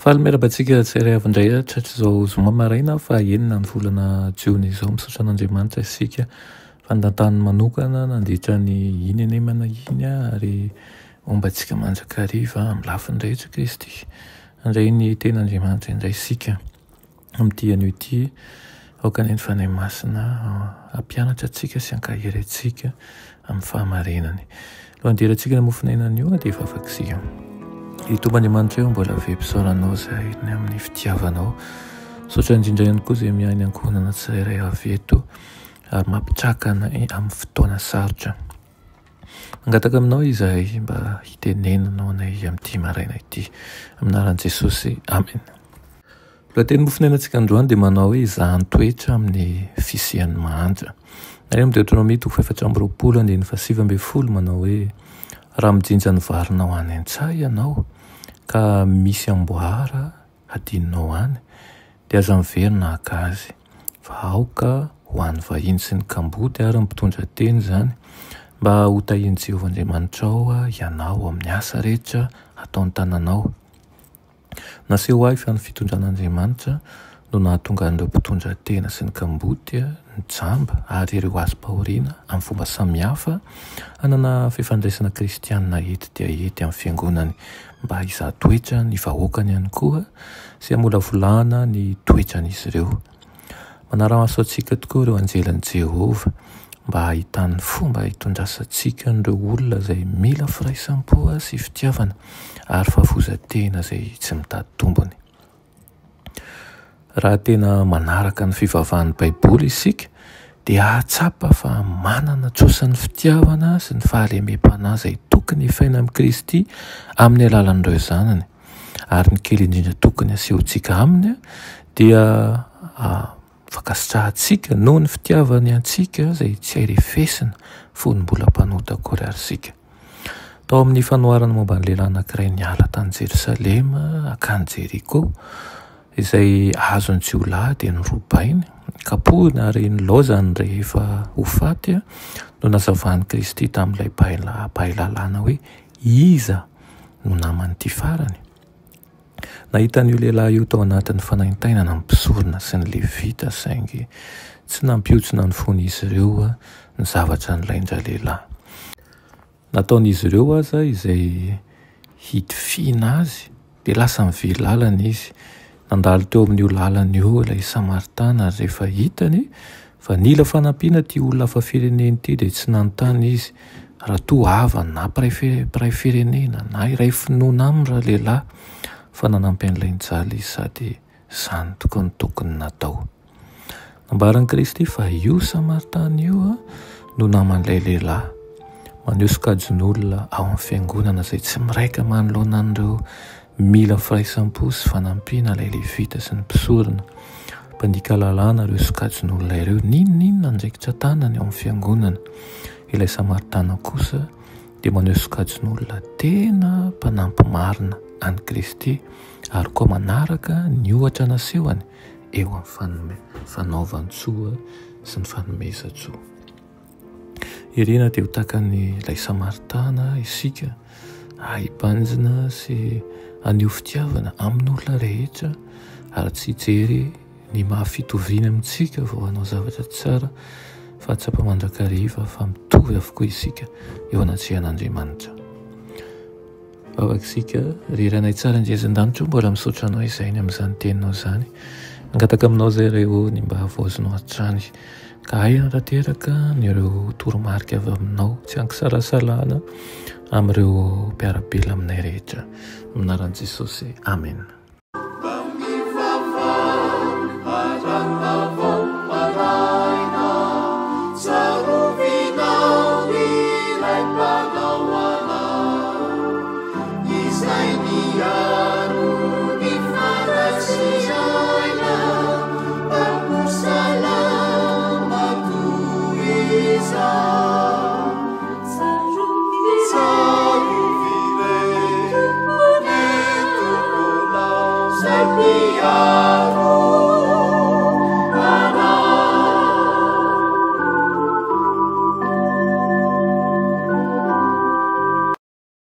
Fahalemerabantsika tsirairay avy-indray tratry izao zoma maraina fa enina ny volana jiona izao misaotra an'Andriamanitra isika fandatany manokana nandritra ny iny anemana iny ary ombantsika manjakariva amin'ny lafiny rehetra Kristy. Andray ny ten'Andriamanitra indray isika amin'ity anio ity aoka ny fanahy masina ampianatra antsika sy ankahery antsika amin'ny fahamarinany. Lohanderantsika namofonainan'io dia efa afakisika. Itombandriamanitra eo mbola vempisaoranao izay ny amin'ny fitiavanao. Saotra indrindra ihany koa izay miainy ankonana tsirairay avy eto ary mampitrakana amin'ny fotoana sarotra. Mangataka aminao izahay mba hitenenanao anay amin'ity maraina ity. Amin'ny anaran'i Jesosy. Amen. Lohateny mofonainantsika androany dia manao hoe izaha ny toetra amin'ny fisian'ny mahantra. Ary amin'ny Deutéronomie 4:7-7 manao hoe raha mijinja ny varinao any an-tsahy ianao ka misy amboara adinonao any dia aza miverina haka azy fa aoka ho an'ny vahiny sy ny kambody ary mpitondra teny izany mba ho tahian'i Jehovah Andriamanitrao ianao amin'ny asa rehetra ataon'ny tananao. Naseho ahy fa ny fitondran'Andriamanitra no nahatonga an'ireo mpitondra tena sy ny kambody ny jamba ary ireo azy pahoriana amin'ny fomba samihafa hanana fifandraisana kristianina ety dia ety amin'ny fiangonany mba hizaha toetra ny vahoakany ihany koa sy hamolavolana ny toetran'izy ireo. Manara-maso antsika tokoa ireo anjelan'i Jehovah mba hahitany fomba hitondrasantsika n'ireo olona izay mila firaisampo sy fitiavana ary fahavozantena izay tsy mitady tombony. Raha tena manaraka ny fivavahan'ny Baiboly isika dia ahatsapa fa manana trosan'ny fitiavana sy ny fahalemem-panahy izay tokony hifaina amin'ny Kristy amin'ny alalan'ireo zanany. Ary ny kely indrindra tokony asehontsika aminy dia fakasitrahantsika noho ny fitiavany antsika izay tsy hairefesina fony mbola mpanota akory ary sika. Tao amin'ny fanoharana momba ny lehilahy anankiray niala tany Jerosalema akany Jeriko izay azony jiolahy dia nyrobainy kapohina ary nilaozany rehefa ho faty no nazavahan'i Kristy tamin'ilay mpahay lalàna hoe iza no naman'ity farany. Nahitan'io lehilahy io tao anatin'ny fanaintainana ny mpisorona sy ny levita saingy tsy nampiotsina ny fon'izy ireo ny zavatra nilaindra lehilahy. Nataon'izy ireo aza izay hitifina azy dia lasa mively lalana izy. Nandalo teo amin'io lalana io ilay Samaritana ary rehefa hitany fa nila fanampiana ty olona hafa fireneny ty dia tsy nanontany izy raha toa havany na mpiray firenena na iray finoana aminy raha lehilahy fa nanampy an'ilay nijaly izy sady izany tokoa ny tokony natao. Nambaran'i Kristy fa io Samaritana io no naman'ilay lehilahy maneho sokajin'olona ao amin'ny fiangonana izay tsy miraika manoloana an'ireo mila firaisampo sy fanampiana ilay levita sy ny mpisorona. Mpandika lalàna ireo sokajin'olona ireo ninon'inona andraikitra tanany ao amin'ny fiangonana. Ilay Samaritana kosa dia maneho sokajin'olona tena mpanampy marina an'i Kristy ary koa manaraka ny ohatra nasehony eo amin'ny fanaovan-tsoa sy ny fanomezan-tsoa. Irina dia ho takan'ilay Samaritana isika hibanjina sy anio fitiavana amin'ny olona rehetra ary tsy hijery ny mahafitoviana amintsika vao hanao zavatra tsara fa tsapa-mandrakariva fa mitovy avokoa isika eo anatsihan'Andriamanitra. Vavakisika riranay tsara indresan-danitra mbola misaotra anao izay ny amin'izany teninao izany. Mangataka aminao izay ireo ny mba havaozinao hatrany ka haina tanteraka ny ireo toromarika avy aminao tsy hankisarasalana amin'ireo mpiarabelona aminay rehetra. Amin'ny anaran'i Jesosy. Amen. Yeah.